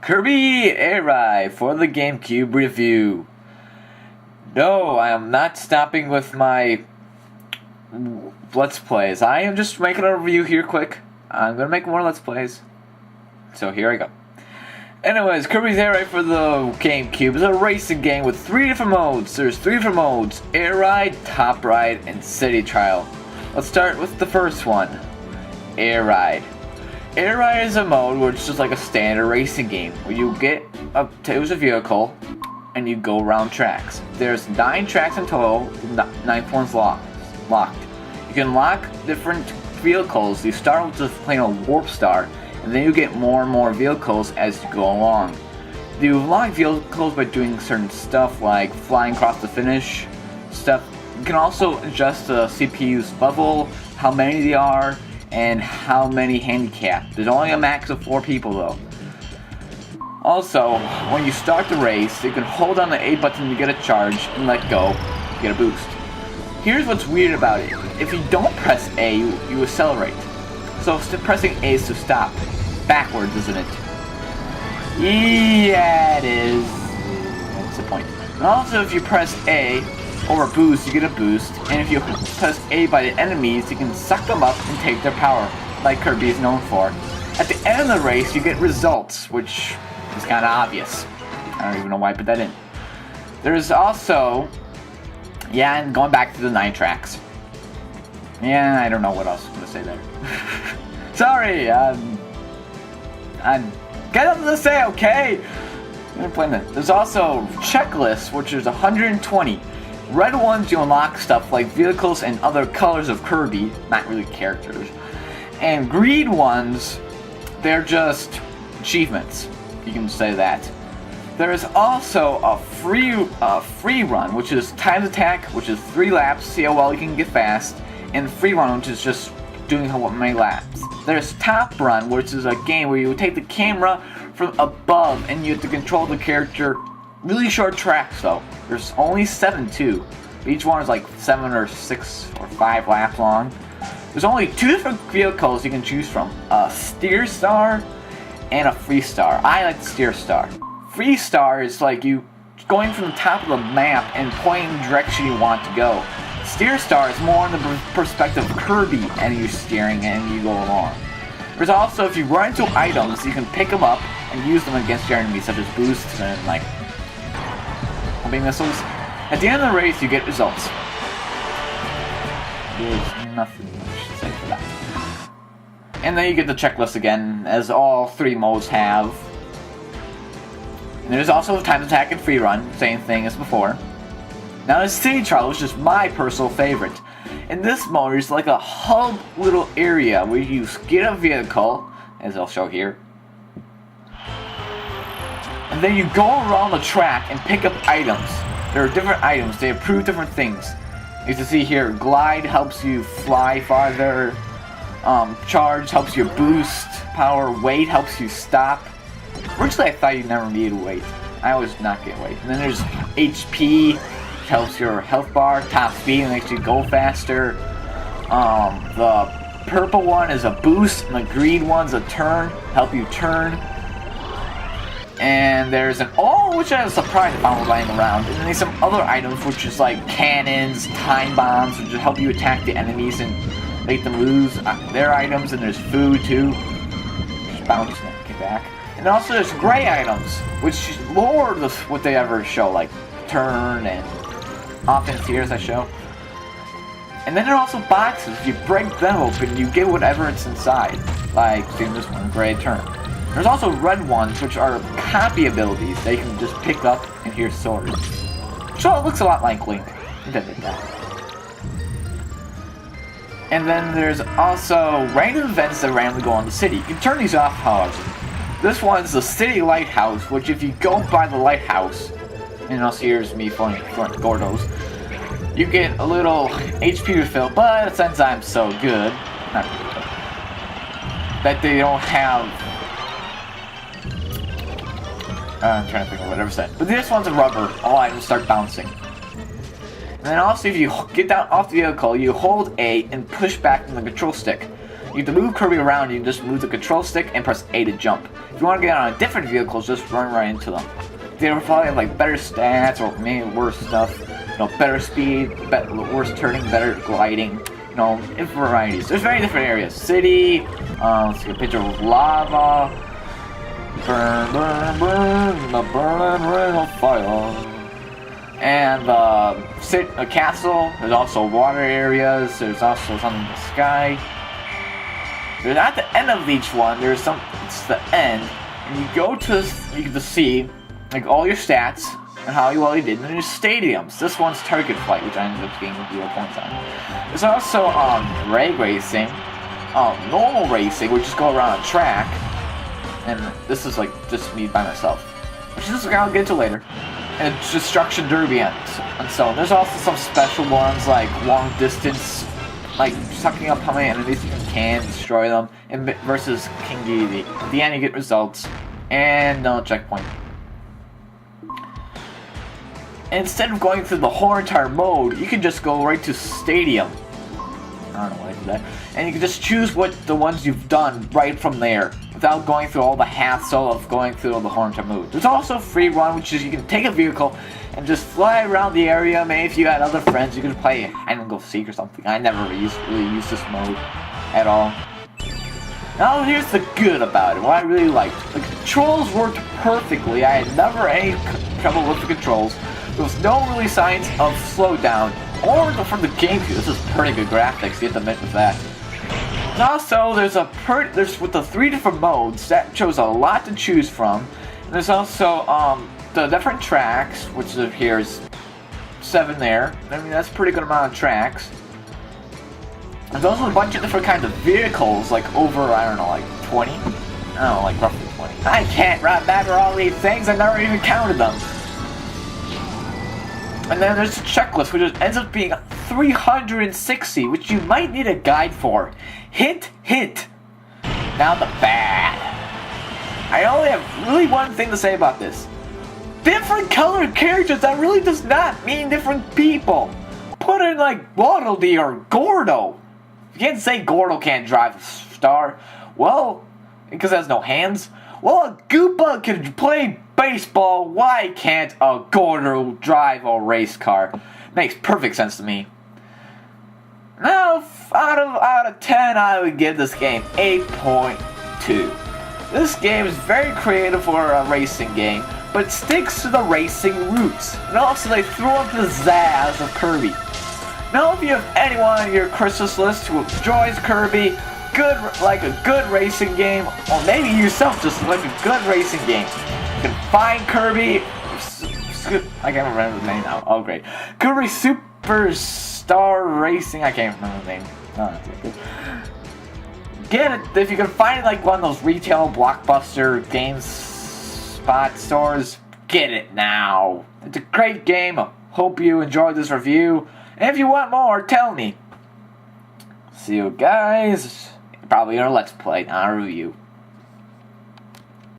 Kirby Air Ride for the GameCube review. No, I am not stopping with my Let's Plays. I am just making a review here quick. I'm going to make more Let's Plays. So here I go. Anyways, Kirby's Air Ride for the GameCube is a racing game with 3 different modes. There's 3 different modes: Air Ride, Top Ride, and City Trial. Let's start with the first one, Air Ride. Air Ride is a mode where it's just like a standard racing game, where you get up to a vehicle and you go around tracks. There's 9 tracks in total, the 9th one's locked. You can lock different vehicles. You start with just playing a Warp Star, and then you get more and more vehicles as you go along. You lock vehicles by doing certain stuff like flying across the finish stuff. You can also adjust the CPU's level, how many they are, and how many handicap. There's only a max of 4 people though. Also, when you start the race, you can hold on the A button to get a charge and let go, get a boost. Here's what's weird about it. If you don't press A, you accelerate. So pressing A is to stop. Backwards, isn't it? Yeah, it is. That's the point. And also, if you press A or boost, you get a boost. And if you press A by the enemies, you can suck them up and take their power, like Kirby is known for. At the end of the race, you get results, which is kind of obvious. I don't even know why I put that in. There's also, yeah, and going back to the 9 tracks. Yeah, I don't know what else I'm going to say there. Sorry, I got nothing to say, okay? There's also checklists, which is 120. Red ones, you unlock stuff like vehicles and other colors of Kirby, not really characters. And green ones, they're just achievements. You can say that. There is also a free run, which is timed attack, which is 3 laps, see how well you can get fast, and free run, which is just doing how many laps. There's Top Run, which is a game where you take the camera from above and you have to control the character. Really short tracks though. There's only 7 too. Each one is like 7 or 6 or 5 laps long. There's only 2 different vehicles you can choose from: a Steer Star and a Free Star. I like the Steer Star. Free Star is like you going from the top of the map and pointing the direction you want to go. Steer Star is more in the perspective of Kirby, and you're steering and you go along. There's also, if you run into items, you can pick them up and use them against your enemies, such as boosts and like homing missiles. At the end of the race, you get results. There's nothing much to say for that. And then you get the checklist again, as all 3 modes have. And there's also time attack and free run, same thing as before. Now there's City Trial, which is my personal favorite. In this mode, it's like a hub little area where you get a vehicle, as I'll show here. And then you go around the track and pick up items. There are different items, they improve different things. You can see here, glide helps you fly farther, charge helps you boost power, weight helps you stop. Originally I thought you never needed weight. I always not get weight. And then there's HP, which helps your health bar, top speed makes you go faster. The purple one is a boost, and the green one's a turn, help you turn. And there's an which I was surprised I found lying around. And then there's some other items, which is like cannons, time bombs, which help you attack the enemies and make them lose their items. And there's food too. Just bounce and get back. And also there's gray items, which lower what they ever show, like turn and offense here as I show. And then there are also boxes. If you break them open, you get whatever it's inside. Like, see this one, gray turn. There's also red ones, which are copy abilities. They can just pick up, and here's sword. So it looks a lot like Link. And then there's also random events that randomly go on the city. You can turn these off, however. This one's the City Lighthouse, which if you go by the lighthouse, and also here's me flying Gordos, you get a little HP refill, but since I'm so good, not really good, that they don't have, I'm trying to think of whatever said, but this one's a rubber, all items start bouncing. And then also if you get down off the vehicle, you hold A and push back on the control stick. You have to move Kirby around, you can just move the control stick and press A to jump. If you want to get on a different vehicle, just run right into them. They'll probably have like better stats or maybe worse stuff. You know, better speed, worse turning, better gliding. You know, in varieties. There's very different areas. City. Let's take a picture of lava. Burn, burn, burn, the burning ring of fire. And a castle. There's also water areas. There's also some in the sky. There's at the end of each one. There's some. It's the end, and you go to you get to see like all your stats and how well you did. And there's stadiums. This one's target flight, which I ended up getting 0 points on. There's also rag racing, normal racing, which just go around a track. And this is like just me by myself, which is I'll get to later. And destruction derby and so on. There's also some special ones like long distance, like sucking up how many enemies you can destroy them, and versus King Dedede. At the end you get results and no checkpoint. And instead of going through the whole entire mode, you can just go right to Stadium. I don't know why I did that. And you can just choose what the ones you've done right from there, without going through all the hassle of going through all the whole entire mode. There's also free run, which is you can take a vehicle and just fly around the area. Maybe if you had other friends, you could play hide and go seek or something. I never really used this mode at all. Now here's the good about it, what I really liked. The controls worked perfectly. I had never any trouble with the controls. There was no really signs of slowdown. Or from the GameCube, this is pretty good graphics, you have to admit with that. And also, there's with the 3 different modes, that shows a lot to choose from. And there's also the different tracks, which appears 7 there. I mean, that's a pretty good amount of tracks. There's also a bunch of different kinds of vehicles, like over, I don't know, like 20? I don't know, like roughly 20. I can't remember all these things, I never even counted them. And then there's a checklist, which ends up being 360, which you might need a guide for. Hint, hint. Now the bad. I only have really one thing to say about this. Different colored characters, that really does not mean different people. Put in like Waddle-Dee or Gordo. You can't say Gordo can't drive a star. Well, because it has no hands. Well, a Goopa can play baseball. Why can't a Gordo drive a race car? Makes perfect sense to me. Now, out of 10, I would give this game 8.2. This game is very creative for a racing game, but it sticks to the racing roots. And also, they throw up the pizzazz of Kirby. Now, if you have anyone on your Christmas list who enjoys Kirby, like a good racing game, or maybe yourself just like a good racing game, you can find Kirby. I can't remember the name now. Oh, great. Kirby Superstar Racing. I can't remember the name. No, that's not good. Get it if you can find it like one of those retail blockbuster games spot stores. Get it now. It's a great game. I hope you enjoyed this review. And if you want more, tell me. See you guys. Probably in our Let's Play, not a review.